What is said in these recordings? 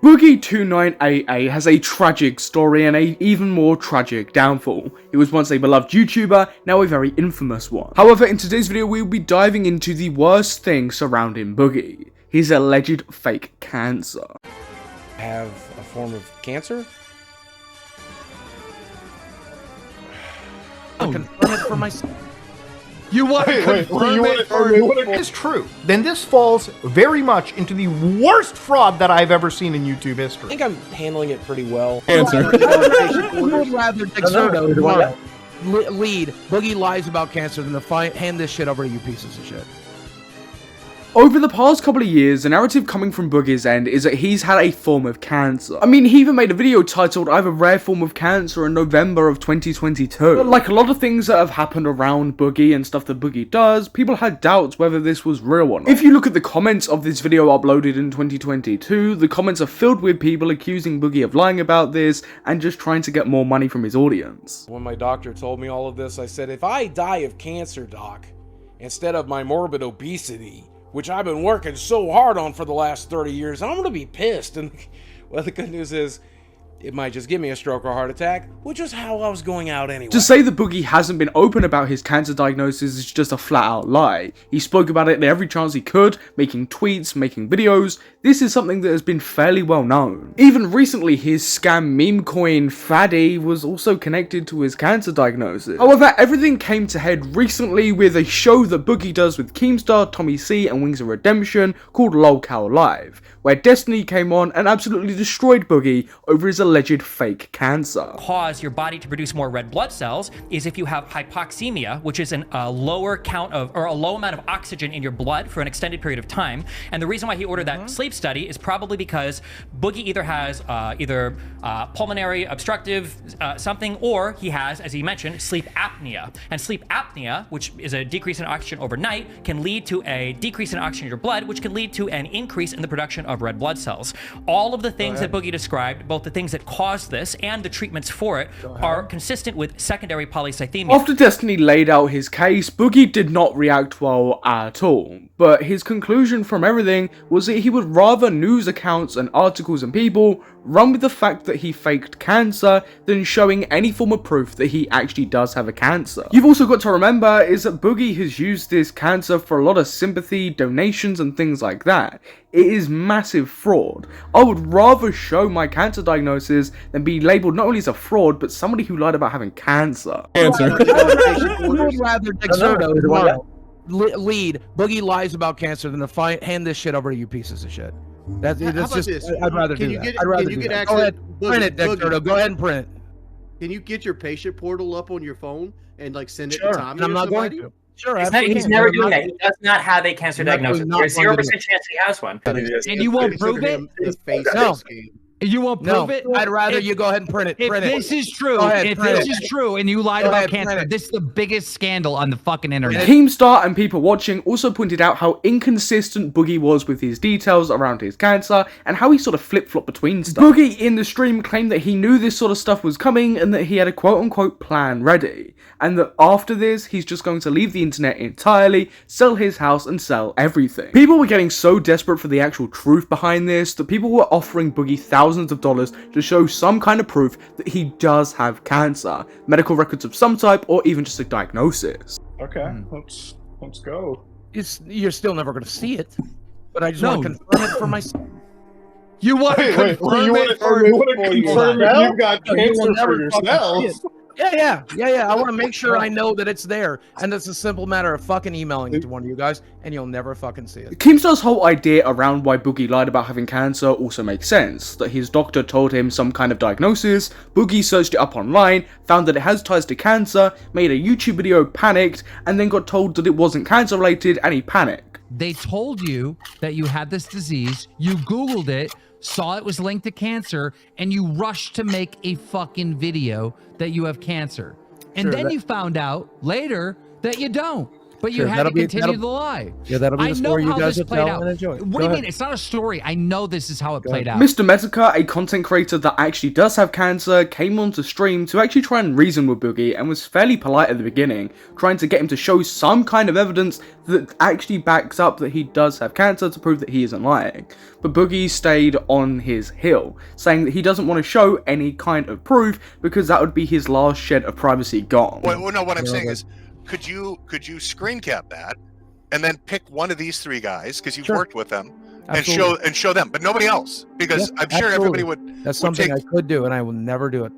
Boogie2988 has a tragic story and a even more tragic downfall. He was once a beloved YouTuber, now a very infamous one. However, in today's video we will be diving into the worst thing surrounding Boogie, his alleged fake cancer. Have a form of cancer? I'll confirm it for myself. You want to confirm it for it is true, then this falls very much into the worst fraud that I've ever seen in YouTube history. I think I'm handling it pretty well. Answer. Would rather Dexerto lead Boogie lies about cancer than to hand this shit over to you pieces of shit. Over the past couple of years, the narrative coming from Boogie's end is that he's had a form of cancer. I mean, he even made a video titled, "I have a rare form of cancer" in November of 2022. But like a lot of things that have happened around Boogie and stuff that Boogie does, people had doubts whether this was real or not. If you look at the comments of this video uploaded in 2022, the comments are filled with people accusing Boogie of lying about this and just trying to get more money from his audience. When my doctor told me all of this, I said, if I die of cancer, doc, instead of my morbid obesity, which I've been working so hard on for the last 30 years, I'm gonna be pissed. And well, the good news is, it might just give me a stroke or heart attack, which is how I was going out anyway. To say that Boogie hasn't been open about his cancer diagnosis is just a flat out lie. He spoke about it at every chance he could, making tweets, making videos. This is something that has been fairly well known. Even recently, his scam meme coin faddy was also connected to his cancer diagnosis. However, everything came to head recently with a show that Boogie does with Keemstar, TommyC and Wings of Redemption called Lolcow Live, where Destiny came on and absolutely destroyed Boogie over his alleged fake cancer. Cause your body to produce more red blood cells is if you have hypoxemia, which is a lower count of, or a low amount of oxygen in your blood for an extended period of time. And the reason why he ordered that sleep study is probably because Boogie either has pulmonary obstructive something, or he has, as he mentioned, sleep apnea. And sleep apnea, which is a decrease in oxygen overnight, can lead to a decrease in oxygen in your blood, which can lead to an increase in the production of red blood cells. All of the things that Boogie described, both the things that caused this and the treatments for it, are consistent with secondary polycythemia. After Destiny laid out his case, Boogie did not react well at all, but his conclusion from everything was that he would rather news accounts and articles and people run with the fact that he faked cancer than showing any form of proof that he actually does have a cancer. You've also got to remember is that Boogie has used this cancer for a lot of sympathy, donations and things like that. It is massive fraud. I would rather show my cancer diagnosis than be labeled not only as a fraud, but somebody who lied about having cancer. Answer. Would rather Dexerto lead Boogie lies about cancer than to hand this shit over to you pieces of shit. That's just. This? I'd rather do that. I'd rather do that. Go ahead, print it, Dexerto. Go ahead and print it. Can you get your patient portal up on your phone and like send it Sure, to Tommy? I'm not going to. Sure, he's never doing that. He does not have a cancer diagnosis. There's 0% chance he has one. And you won't prove it? No. You won't prove it? I'd rather you go ahead and print it. If this is true, and you lied about cancer, this is the biggest scandal on the fucking internet. Keemstar and people watching also pointed out how inconsistent Boogie was with his details around his cancer and how he sort of flip-flopped between stuff. Boogie in the stream claimed that he knew this sort of stuff was coming and that he had a quote-unquote plan ready, and that after this he's just going to leave the internet entirely, sell his house and sell everything. People were getting so desperate for the actual truth behind this that people were offering Boogie thousands of dollars to show some kind of proof that he does have cancer, medical records of some type, or even just a diagnosis. Okay, let's go. You're still never going to see it, but I just want to confirm it for myself. You want to confirm it for you got cancer for yourself? Yeah. I want to make sure I know that it's there, and it's a simple matter of fucking emailing it to one of you guys, and you'll never fucking see it. Keemstar's whole idea around why Boogie lied about having cancer also makes sense. That his doctor told him some kind of diagnosis, Boogie searched it up online, found that it has ties to cancer, made a YouTube video, panicked, and then got told that it wasn't cancer related, and he panicked. They told you that you had this disease, you Googled it, saw it was linked to cancer, and you rushed to make a fucking video that you have cancer. And then you found out later that you don't. But you Sure, had that'll to be- continue that'll- the lie. Yeah, that'll be I the know story you how guys this will played tell out. and enjoy. What do you mean? It's not a story. I know this is how it played out. Mr. Metekour, a content creator that actually does have cancer, came onto stream to actually try and reason with Boogie and was fairly polite at the beginning, trying to get him to show some kind of evidence that actually backs up that he does have cancer to prove that he isn't lying. But Boogie stayed on his hill, saying that he doesn't want to show any kind of proof because that would be his last shed of privacy gone. Well, no, what I'm saying is, could you screen cap that and then pick one of these three guys because you've worked with them and show them, but nobody else, because I'm sure everybody would. That's something I could do, and I will never do it.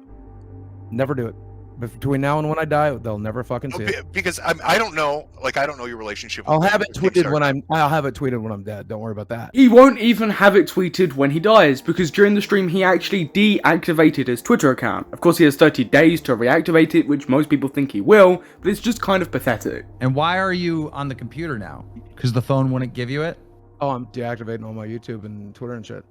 Never do it. But between now and when I die, they'll never fucking see it. Because I don't know, like I don't know your relationship. I'll have it tweeted when I'm dead. Don't worry about that. He won't even have it tweeted when he dies, because during the stream he actually deactivated his Twitter account. Of course he has 30 days to reactivate it, which most people think he will, but it's just kind of pathetic. And why are you on the computer now? Because the phone wouldn't give you it? Oh, I'm deactivating all my YouTube and Twitter and shit.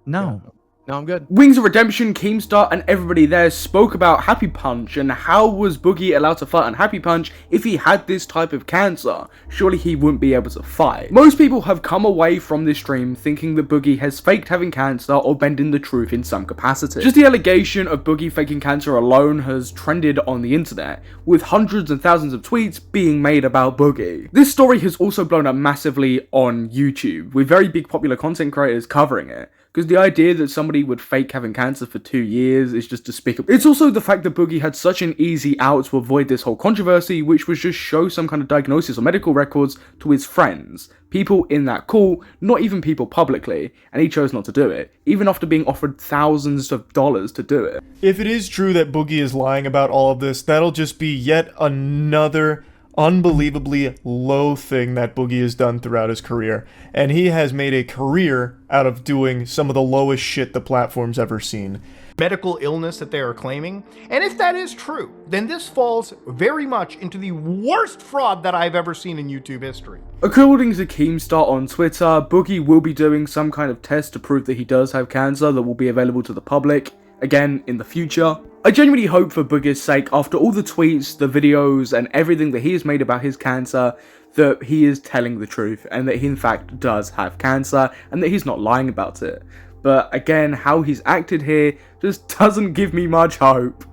No. Yeah. No, I'm good. Wings of Redemption, Keemstar, and everybody there spoke about Happy Punch and how was Boogie allowed to fight on Happy Punch if he had this type of cancer? Surely he wouldn't be able to fight. Most people have come away from this stream thinking that Boogie has faked having cancer or bending the truth in some capacity. Just the allegation of Boogie faking cancer alone has trended on the internet, with hundreds and thousands of tweets being made about Boogie. This story has also blown up massively on YouTube, with very big popular content creators covering it. Because the idea that somebody would fake having cancer for 2 years is just despicable. It's also the fact that Boogie had such an easy out to avoid this whole controversy, which was just show some kind of diagnosis or medical records to his friends. People in that call, not even people publicly, and he chose not to do it, even after being offered thousands of dollars to do it. If it is true that Boogie is lying about all of this, that'll just be yet another unbelievably low thing that Boogie has done throughout his career. And he has made a career out of doing some of the lowest shit the platform's ever seen. Medical illness that they are claiming. And if that is true, then this falls very much into the worst fraud that I've ever seen in YouTube history. According to Keemstar on Twitter, Boogie will be doing some kind of test to prove that he does have cancer that will be available to the public, again, in the future. I genuinely hope for Boogie's sake, after all the tweets, the videos, and everything that he has made about his cancer, that he is telling the truth, and that he in fact does have cancer, and that he's not lying about it. But again, how he's acted here just doesn't give me much hope.